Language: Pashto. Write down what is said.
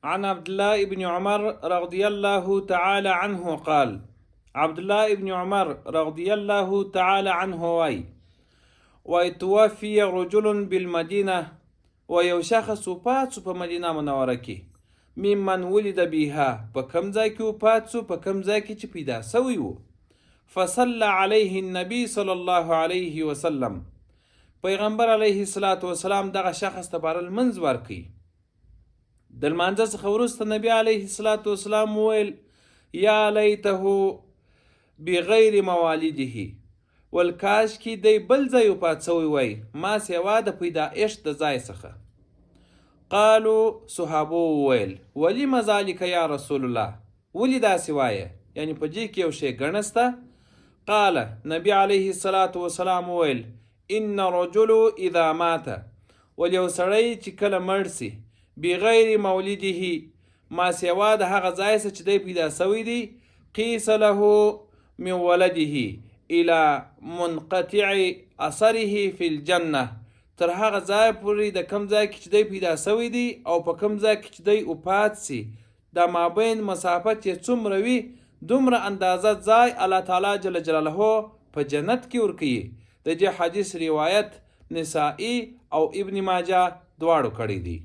عن عبد الله بن عمر رضي الله تعالى عنه قال عبد الله بن عمر رضي الله تعالى عنه وتوفي رجل بالمدينة ويو شخص وفات په مدینه منوره کې ممن ولد بها په کوم ځای کې وفات سو په کوم ځای کې چې پیدا سوی و فصلى عليه النبي صلى الله عليه وسلم پیغمبر علیه الصلاة والسلام دغه شخص ته بار المنځ ورکړي. د لمانځه څخه وروسته نبی علیه الصلاة والسلام وویل یا لیته بغیر موالده والکاش کې دی بل ځای وفات سوی وای ما سوا د پیدایښت د ځای څخه. قالو صحابو وویل ولم ذلک یا رسول الله ولې داسې وایه یعنی په دې کې یو شی ګڼسته. قال نبی علیه الصلاة والسلام وویل ان رجل اذا مات ولیو سړی چې کله مړ سي بغیر مولده ما سوا د هغه ځای څخه چې دی پیدا سوی دی قیس له من ولده الى منقطع اثره فی الجنه تر هغه ځای پورې د کم ځای کې چې دی پیدا سوی دی او په کم ځای کې چې دی وفات سي د مابین مسافت یې څومره وي دومره اندازه ځای الله تعالی جل جلاله په جنت کې ورکوي. د دې حدیث روایت نسائی او ابن ماجه دواړو کړی دی.